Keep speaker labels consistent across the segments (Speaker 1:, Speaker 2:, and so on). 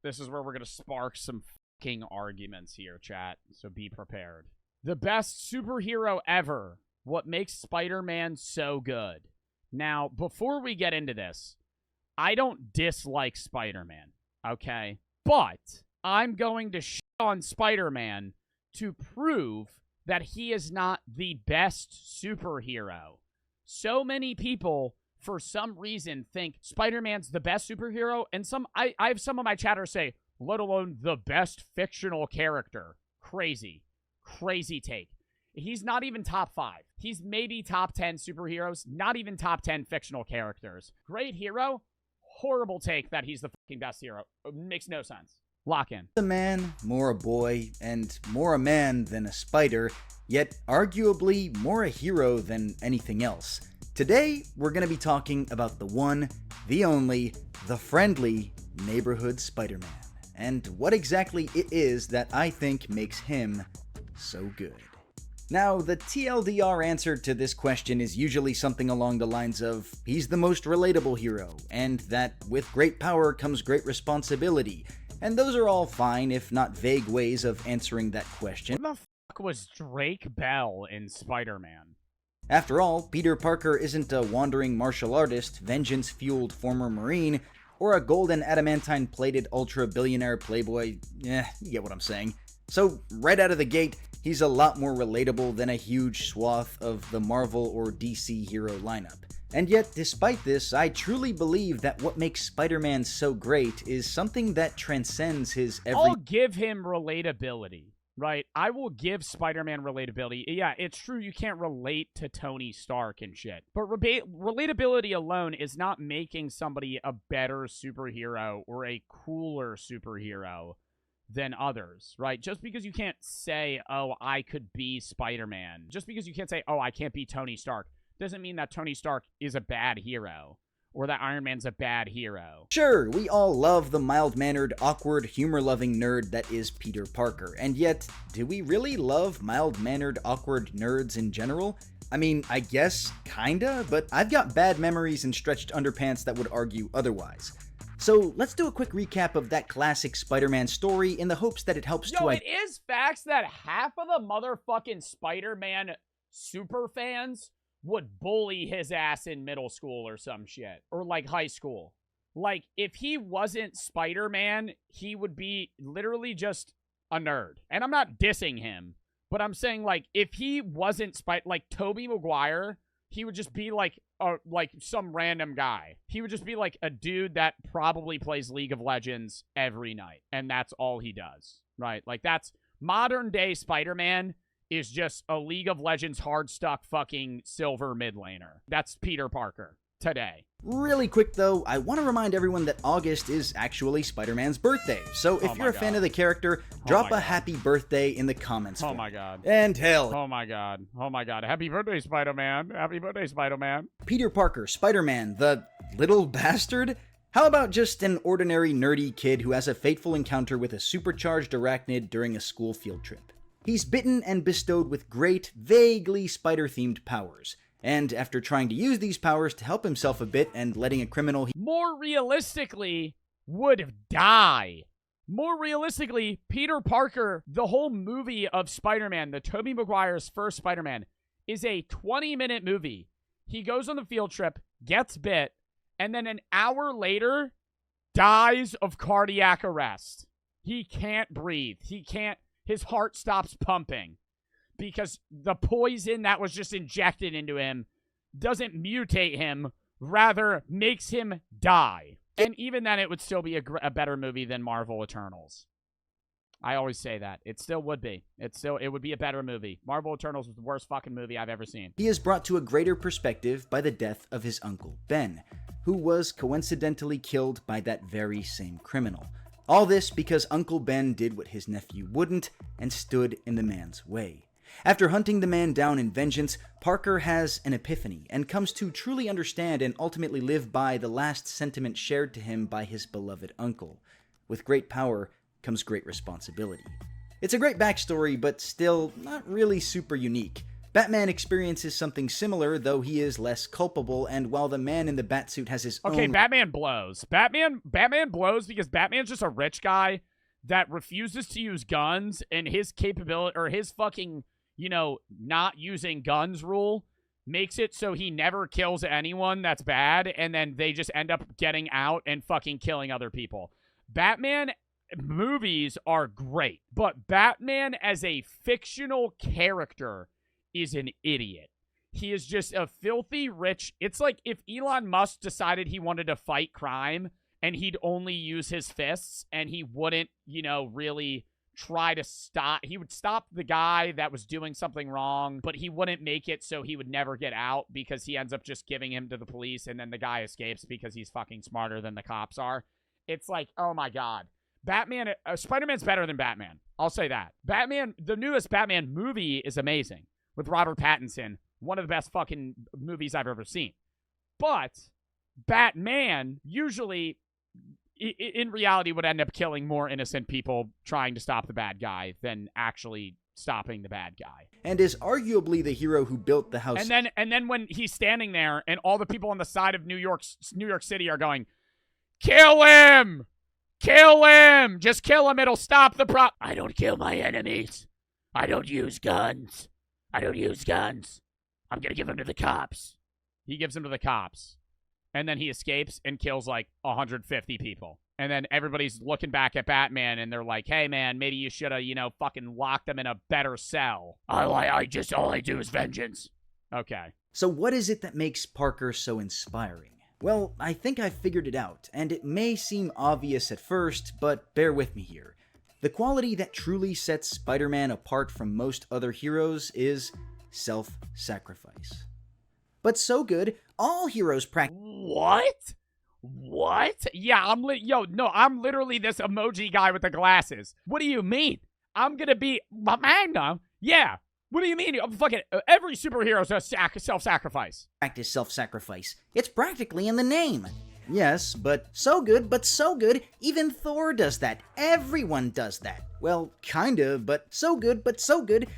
Speaker 1: This is where we're going to spark some fucking arguments here, chat. So be prepared. The best superhero ever. What makes Spider-Man so good? Now, before we get into this, I don't dislike Spider-Man, okay? But I'm going to shit on Spider-Man to prove that he is not the best superhero. So many people, for some reason, think Spider-Man's the best superhero, and I have some of my chatters say, let alone the best fictional character. Crazy. Crazy take. He's not even top 5. He's maybe top 10 superheroes, not even top 10 fictional characters. Great hero, horrible take that he's the fucking best hero. Makes no sense. Lock in.
Speaker 2: A man, more a boy, and more a man than a spider, yet arguably more a hero than anything else. Today, we're going to be talking about the one, the only, the friendly neighborhood Spider-Man, and what exactly it is that I think makes him so good. Now, the TLDR answer to this question is usually something along the lines of, he's the most relatable hero, and that with great power comes great responsibility. And those are all fine, if not vague ways of answering that question.
Speaker 1: What the fuck was Drake Bell in Spider-Man?
Speaker 2: After all, Peter Parker isn't a wandering martial artist, vengeance-fueled former Marine, or a golden adamantine-plated ultra-billionaire playboy. You get what I'm saying. So, right out of the gate, he's a lot more relatable than a huge swath of the Marvel or DC hero lineup. And yet, despite this, I truly believe that what makes Spider-Man so great is something that transcends his
Speaker 1: I'll give him relatability, right? I will give Spider-Man relatability. Yeah, it's true you can't relate to Tony Stark and shit. But relatability alone is not making somebody a better superhero or a cooler superhero than others, right? Just because you can't say, oh, I could be Spider-Man. Just because you can't say, oh, I can't be Tony Stark, doesn't mean that Tony Stark is a bad hero, or that Iron Man's a bad hero.
Speaker 2: Sure, we all love the mild-mannered, awkward, humor-loving nerd that is Peter Parker, and yet, do we really love mild-mannered, awkward nerds in general? I mean, I guess, kinda, but I've got bad memories and stretched underpants that would argue otherwise. So let's do a quick recap of that classic Spider-Man story in the hopes that it helps to...
Speaker 1: It is facts that half of the motherfucking Spider-Man super fans would bully his ass in middle school or some shit. Or, like, high school. Like, if he wasn't Spider-Man, he would be literally just a nerd. And I'm not dissing him, but I'm saying, like, if he wasn't like, Tobey Maguire, he would just be, like some random guy. He would just be, like, a dude that probably plays League of Legends every night. And that's all he does, right? Like, that's... Modern-day Spider-Man is just a League of Legends hard-stuck fucking silver mid laner. That's Peter Parker today.
Speaker 2: Really quick though, I want to remind everyone that August is actually Spider-Man's birthday, so if you're a fan of the character, drop a happy birthday in the comments.
Speaker 1: Oh my god.
Speaker 2: And hell.
Speaker 1: Oh my god. Oh my god. Happy birthday, Spider-Man. Happy birthday, Spider-Man.
Speaker 2: Peter Parker, Spider-Man, the little bastard? How about just an ordinary nerdy kid who has a fateful encounter with a supercharged arachnid during a school field trip? He's bitten and bestowed with great, vaguely spider-themed powers. And after trying to use these powers to help himself a bit and letting a criminal he
Speaker 1: more realistically would die. More realistically, Peter Parker, the whole movie of Spider-Man, the Tobey Maguire's first Spider-Man, is a 20-minute movie. He goes on the field trip, gets bit, and then an hour later, dies of cardiac arrest. He can't breathe. His heart stops pumping. Because the poison that was just injected into him doesn't mutate him, rather makes him die. And even then, it would still be a better movie than Marvel Eternals. I always say that. It still would be. It would be a better movie. Marvel Eternals was the worst fucking movie I've ever seen.
Speaker 2: He is brought to a greater perspective by the death of his uncle, Ben, who was coincidentally killed by that very same criminal. All this because Uncle Ben did what his nephew wouldn't and stood in the man's way. After hunting the man down in vengeance, Parker has an epiphany and comes to truly understand and ultimately live by the last sentiment shared to him by his beloved uncle. With great power comes great responsibility. It's a great backstory, but still not really super unique. Batman experiences something similar, though he is less culpable, and while the man in the Batsuit has his
Speaker 1: Okay,
Speaker 2: own...
Speaker 1: Batman blows. Batman blows because Batman's just a rich guy that refuses to use guns, and his capability, or his fucking, not using guns rule makes it so he never kills anyone that's bad, and then they just end up getting out and fucking killing other people. Batman movies are great, but Batman as a fictional character is an idiot. He is just a filthy rich... It's like if Elon Musk decided he wanted to fight crime and he'd only use his fists and he wouldn't, really try to stop... He would stop the guy that was doing something wrong, but he wouldn't make it so he would never get out because he ends up just giving him to the police, and then the guy escapes because he's fucking smarter than the cops are. It's like, oh my God. Batman... Spider-Man's better than Batman. I'll say that. Batman... The newest Batman movie is amazing with Robert Pattinson. One of the best fucking movies I've ever seen. But Batman usually, in reality, would end up killing more innocent people trying to stop the bad guy than actually stopping the bad guy.
Speaker 2: And is arguably the hero who built the house...
Speaker 1: And then when he's standing there and all the people on the side of New York City are going, kill him! Kill him! Just kill him, it'll stop the problem. I don't kill my enemies. I don't use guns. I'm going to give him to the cops. He gives him to the cops. And then he escapes and kills like 150 people. And then everybody's looking back at Batman and they're like, hey man, maybe you should have, fucking locked him in a better cell. All I do is vengeance. Okay.
Speaker 2: So what is it that makes Parker so inspiring? Well, I think I've figured it out, and it may seem obvious at first, but bear with me here. The quality that truly sets Spider-Man apart from most other heroes is self-sacrifice. But so good, all heroes practice...
Speaker 1: What? Yeah, I'm literally this emoji guy with the glasses. What do you mean? I'm gonna be... Magnum? Yeah. What do you mean? Fucking every superhero does self-sacrifice.
Speaker 2: Practice self-sacrifice. It's practically in the name. Yes, but so good, even Thor does that. Everyone does that. Well, kind of, but so good.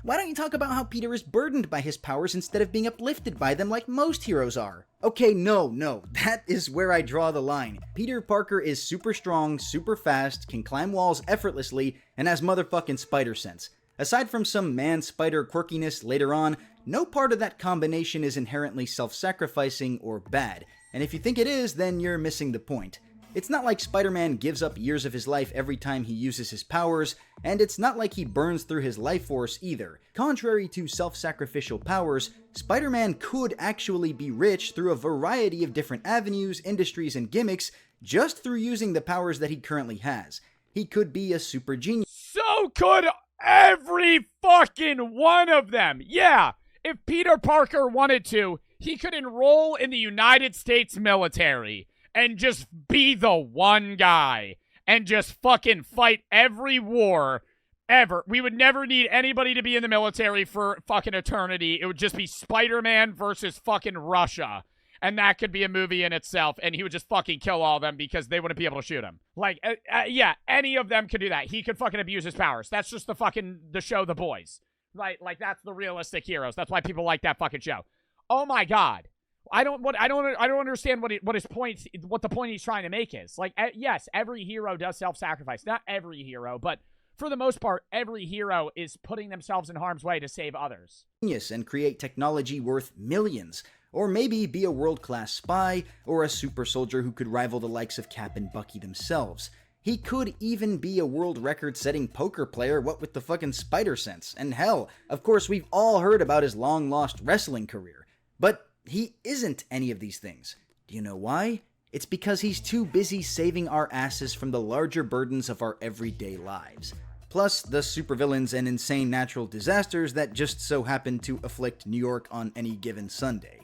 Speaker 2: Why don't you talk about how Peter is burdened by his powers instead of being uplifted by them like most heroes are? Okay, no, that is where I draw the line. Peter Parker is super strong, super fast, can climb walls effortlessly, and has motherfucking spider sense. Aside from some man-spider quirkiness later on, no part of that combination is inherently self-sacrificing or bad. And if you think it is, then you're missing the point. It's not like Spider-Man gives up years of his life every time he uses his powers, and it's not like he burns through his life force either. Contrary to self-sacrificial powers, Spider-Man could actually be rich through a variety of different avenues, industries, and gimmicks just through using the powers that he currently has. He could be a super genius.
Speaker 1: So could every fucking one of them! Yeah! If Peter Parker wanted to, he could enroll in the United States military and just be the one guy and just fucking fight every war ever. We would never need anybody to be in the military for fucking eternity. It would just be Spider-Man versus fucking Russia. And that could be a movie in itself, and he would just fucking kill all of them because they wouldn't be able to shoot him. Like, yeah, any of them could do that. He could fucking abuse his powers. That's just the show The Boys. Right? Like, that's the realistic heroes. That's why people like that fucking show. Oh my God. I don't understand what the point he's trying to make is. Like, yes, every hero does self-sacrifice. Not every hero, but for the most part, every hero is putting themselves in harm's way to save others.
Speaker 2: And create technology worth millions. Or maybe be a world-class spy, or a super soldier who could rival the likes of Cap and Bucky themselves. He could even be a world record-setting poker player, what with the fucking spider sense. And hell, of course we've all heard about his long-lost wrestling career. But he isn't any of these things. Do you know why? It's because he's too busy saving our asses from the larger burdens of our everyday lives. Plus the supervillains and insane natural disasters that just so happen to afflict New York on any given Sunday.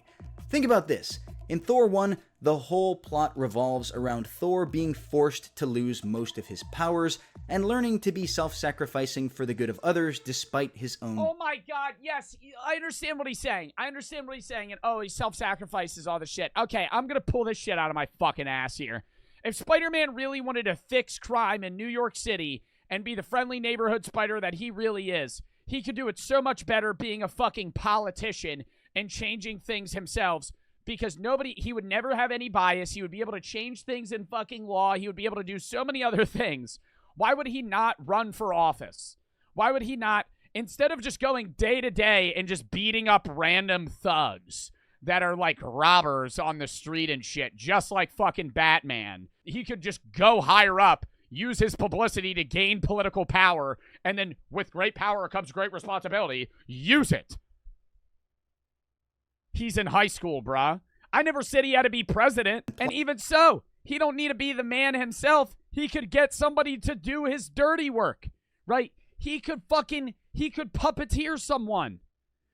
Speaker 2: Think about this. In Thor 1, the whole plot revolves around Thor being forced to lose most of his powers and learning to be self-sacrificing for the good of others despite his own...
Speaker 1: Oh my God, yes, I understand what he's saying. And he self-sacrifices all the shit. Okay, I'm gonna pull this shit out of my fucking ass here. If Spider-Man really wanted to fix crime in New York City and be the friendly neighborhood spider that he really is, He could do it so much better being a fucking politician and changing things himself, because he would never have any bias. He would be able to change things in fucking law. He would be able to do so many other things. Why would he not run for office? Why would he not, instead of just going day to day and just beating up random thugs that are like robbers on the street and shit, just like fucking Batman, he could just go higher up, use his publicity to gain political power, and then with great power comes great responsibility, use it. He's in high school, bruh. I never said he had to be president, and even so, he don't need to be the man himself. He could get somebody to do his dirty work, right? He could puppeteer someone,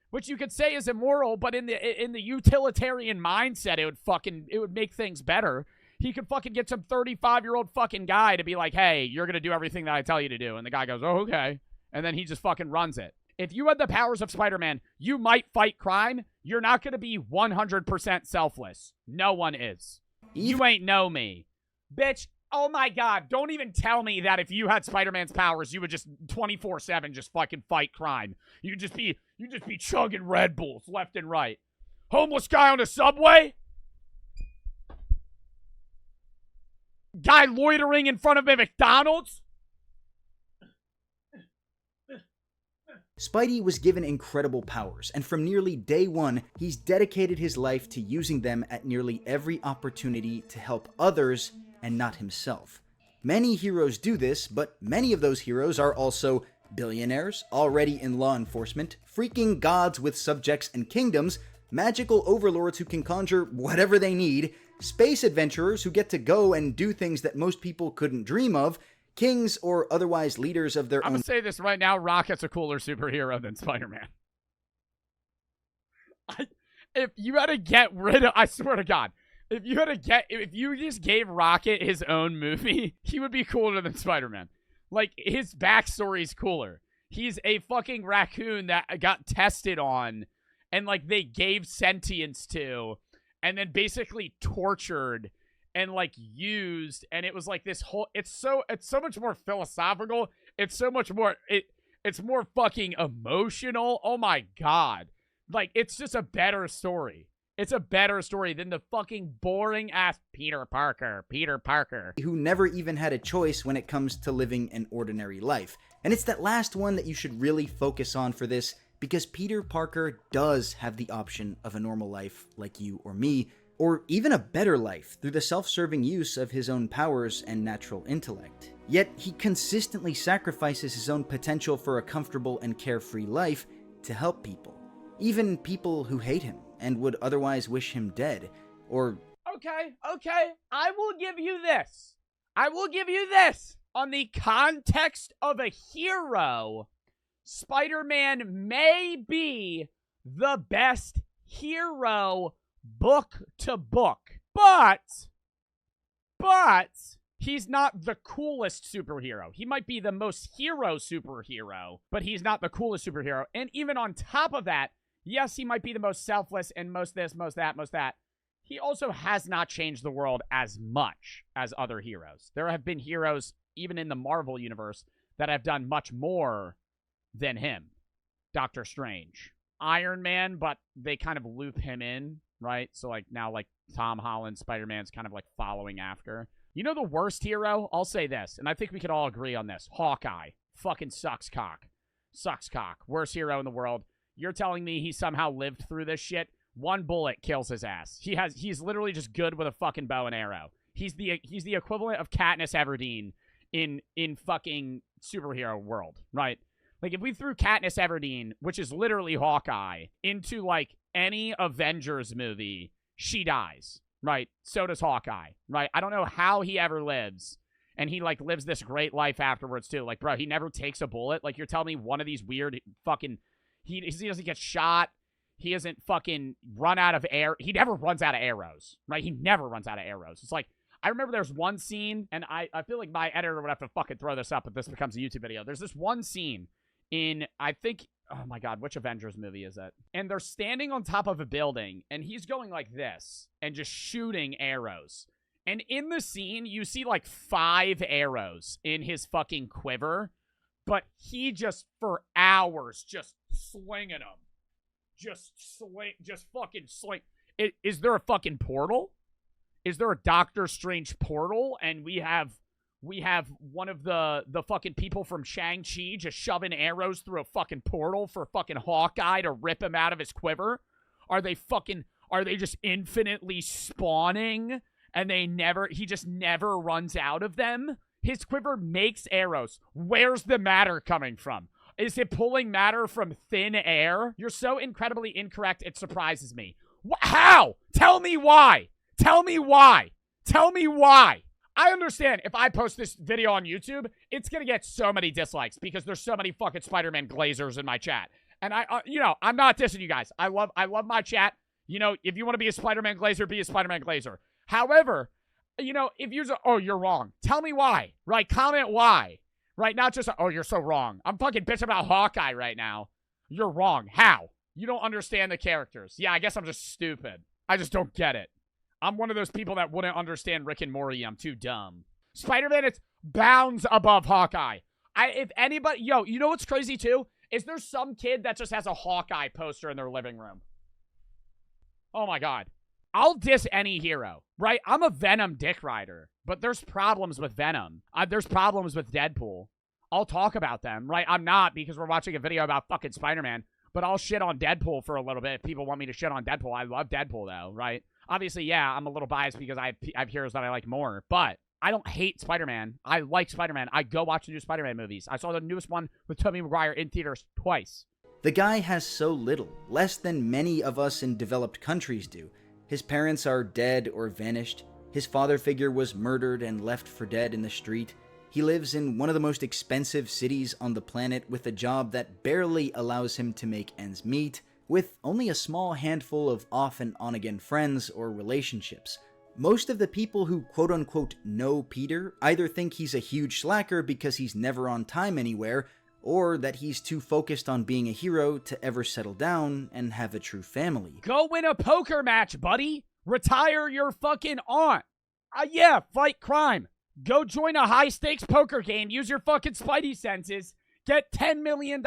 Speaker 1: which you could say is immoral, but in the utilitarian mindset, it would make things better. He could fucking get some 35-year-old fucking guy to be like, hey, you're gonna do everything that I tell you to do, and the guy goes, oh, okay, and then he just fucking runs it. If you had the powers of Spider-Man, you might fight crime. You're not going to be 100% selfless. No one is. You ain't know me. Bitch, oh my God, don't even tell me that if you had Spider-Man's powers, you would just 24/7 just fucking fight crime. You'd just be chugging Red Bulls left and right. Homeless guy on the subway? Guy loitering in front of a McDonald's?
Speaker 2: Spidey was given incredible powers, and from nearly day one, he's dedicated his life to using them at nearly every opportunity to help others and not himself. Many heroes do this, but many of those heroes are also billionaires, already in law enforcement, freaking gods with subjects and kingdoms, magical overlords who can conjure whatever they need, space adventurers who get to go and do things that most people couldn't dream of, kings or otherwise leaders of their own.
Speaker 1: I'm gonna say this right now, Rocket's a cooler superhero than Spider-Man. If you had to get rid of, I swear to God, if you just gave Rocket his own movie, he would be cooler than Spider-Man. Like, his backstory's cooler. He's a fucking raccoon that got tested on, and like they gave sentience to, and then basically tortured and like used, and it was like this whole, it's so much more philosophical, it's more fucking emotional. Oh my God, like, it's just a better story. It's a better story than the fucking boring ass Peter Parker,
Speaker 2: who never even had a choice when it comes to living an ordinary life. And it's that last one that you should really focus on for this, because Peter Parker does have the option of a normal life like you or me, or even a better life through the self-serving use of his own powers and natural intellect. Yet he consistently sacrifices his own potential for a comfortable and carefree life to help people. Even people who hate him and would otherwise wish him dead, or...
Speaker 1: Okay, I will give you this. On the context of a hero, Spider-Man may be the best hero book to book, but he's not the coolest superhero. He might be the most hero superhero, but he's not the coolest superhero. And even on top of that, yes, he might be the most selfless and most this, most that, most that. He also has not changed the world as much as other heroes. There have been heroes, even in the Marvel universe, that have done much more than him. Doctor Strange. Iron Man, but they kind of loop him in, right? So, like, now, like, Tom Holland, Spider-Man's kind of, like, following after. You know the worst hero? I'll say this, and I think we could all agree on this. Hawkeye. Fucking sucks cock. Sucks cock. Worst hero in the world. You're telling me he somehow lived through this shit? One bullet kills his ass. He's literally just good with a fucking bow and arrow. He's the equivalent of Katniss Everdeen in fucking superhero world, right? Like, if we threw Katniss Everdeen, which is literally Hawkeye, into, like, any Avengers movie, she dies, right? So does Hawkeye, right? I don't know how he ever lives, and he, like, lives this great life afterwards, too. Like, bro, he never takes a bullet. Like, you're telling me one of these weird fucking... He doesn't get shot. He doesn't fucking run out of air. He never runs out of arrows, right? He never runs out of arrows. It's like, I remember there's one scene, and I feel like my editor would have to fucking throw this up if this becomes a YouTube video. There's this one scene in, I think, oh my God, which Avengers movie is it? And they're standing on top of a building, and he's going like this and just shooting arrows. And in the scene, you see like 5 arrows in his fucking quiver, But he just, for hours, just slinging them. Just fucking sling. Is there a fucking portal? Is there a Doctor Strange portal? And we have one of the fucking people from Shang-Chi just shoving arrows through a fucking portal for fucking Hawkeye to rip him out of his quiver? Are they just infinitely spawning and he just never runs out of them? His quiver makes arrows. Where's the matter coming from? Is it pulling matter from thin air? You're so incredibly incorrect, it surprises me. How? Tell me why. Tell me why. Tell me why. I understand if I post this video on YouTube, it's going to get so many dislikes because there's so many fucking Spider-Man Glazers in my chat. And I'm not dissing you guys. I love my chat. If you want to be a Spider-Man Glazer, be a Spider-Man Glazer. However, if you're wrong. Tell me why. Right? Comment why. Right? Not just, you're so wrong. I'm fucking bitching about Hawkeye right now. You're wrong. How? You don't understand the characters. Yeah, I guess I'm just stupid. I just don't get it. I'm one of those people that wouldn't understand Rick and Morty. I'm too dumb. Spider-Man is bounds above Hawkeye. If anybody, you know what's crazy too? Is there some kid that just has a Hawkeye poster in their living room? Oh my God. I'll diss any hero, right? I'm a Venom dick rider, but there's problems with Venom. There's problems with Deadpool. I'll talk about them, right? I'm not, because we're watching a video about fucking Spider-Man, but I'll shit on Deadpool for a little bit if people want me to shit on Deadpool. I love Deadpool though, right? Obviously, yeah, I'm a little biased because I have heroes that I like more, but I don't hate Spider-Man. I like Spider-Man. I go watch the new Spider-Man movies. I saw the newest one with Tobey Maguire in theaters twice.
Speaker 2: The guy has so little, less than many of us in developed countries do. His parents are dead or vanished. His father figure was murdered and left for dead in the street. He lives in one of the most expensive cities on the planet with a job that barely allows him to make ends meet, with only a small handful of off and on again friends or relationships. Most of the people who quote-unquote know Peter either think he's a huge slacker because he's never on time anywhere, or that he's too focused on being a hero to ever settle down and have a true family.
Speaker 1: Go win a poker match, buddy! Retire your fucking aunt! Yeah, fight crime! Go join a high-stakes poker game, use your fucking spidey senses, get $10 million,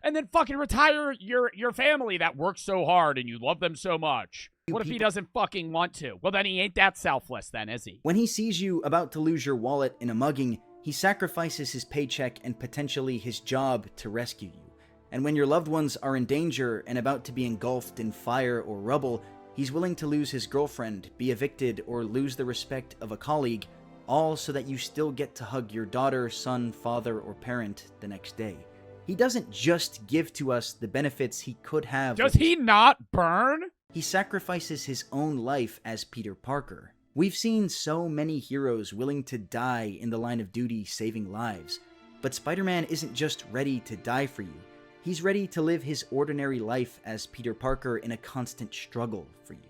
Speaker 1: and then fucking retire your family that works so hard and you love them so much. What if he doesn't fucking want to? Well, then he ain't that selfless then, is he?
Speaker 2: When he sees you about to lose your wallet in a mugging, he sacrifices his paycheck and potentially his job to rescue you. And when your loved ones are in danger and about to be engulfed in fire or rubble, he's willing to lose his girlfriend, be evicted, or lose the respect of a colleague, all so that you still get to hug your daughter, son, father, or parent the next day. He doesn't just give to us the benefits he could have.
Speaker 1: Does he not burn?
Speaker 2: He sacrifices his own life as Peter Parker. We've seen so many heroes willing to die in the line of duty saving lives, but Spider-Man isn't just ready to die for you. He's ready to live his ordinary life as Peter Parker in a constant struggle for you.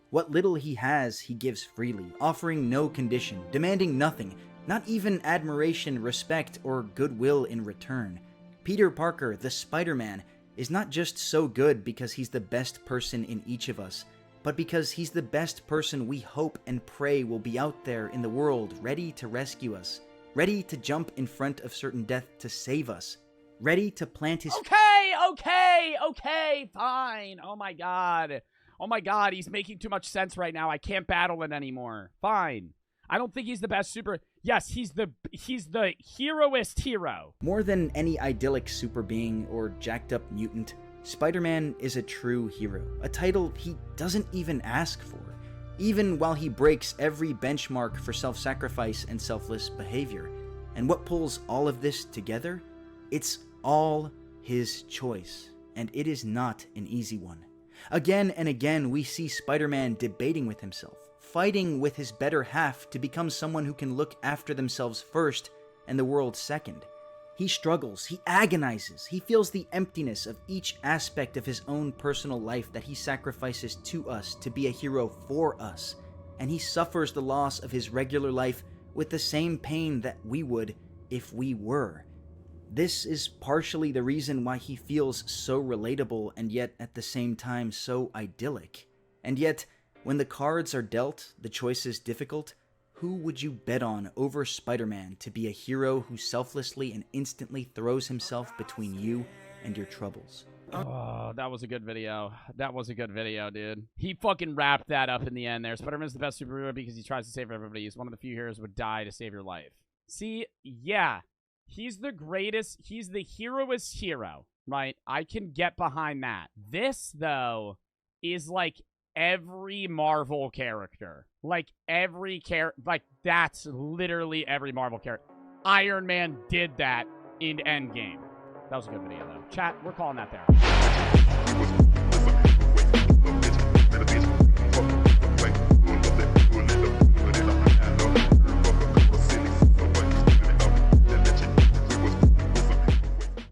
Speaker 2: What little he has, he gives freely, offering no condition, demanding nothing, not even admiration, respect, or goodwill in return. Peter Parker, the Spider-Man, is not just so good because he's the best person in each of us, but because he's the best person we hope and pray will be out there in the world, ready to rescue us, ready to jump in front of certain death to save us, ready to plant his...
Speaker 1: Okay, fine. Oh my god, he's making too much sense right now. I can't battle it anymore. Fine. I don't think he's the best super... Yes, he's the heroist hero.
Speaker 2: More than any idyllic super being or jacked up mutant, Spider-Man is a true hero, a title he doesn't even ask for, even while he breaks every benchmark for self-sacrifice and selfless behavior. And what pulls all of this together? It's all his choice, and it is not an easy one. Again and again, we see Spider-Man debating with himself, fighting with his better half to become someone who can look after themselves first and the world second. He struggles, he agonizes, he feels the emptiness of each aspect of his own personal life that he sacrifices to us to be a hero for us, and he suffers the loss of his regular life with the same pain that we would if we were. This is partially the reason why he feels so relatable and yet at the same time so idyllic. And yet, when the cards are dealt, the choice is difficult, Who would you bet on over Spider-Man to be a hero who selflessly and instantly throws himself between you and your troubles?
Speaker 1: Oh, that was a good video. That was a good video, dude. He fucking wrapped that up in the end there. Spider-Man's the best superhero because he tries to save everybody. He's one of the few heroes who would die to save your life. See, yeah. He's the greatest. He's the heroest hero, right? I can get behind that. This, though, is like every Marvel character. Like every character. Like that's literally every Marvel character. Iron Man did that in Endgame. That was a good video, though. Chat, we're calling that there.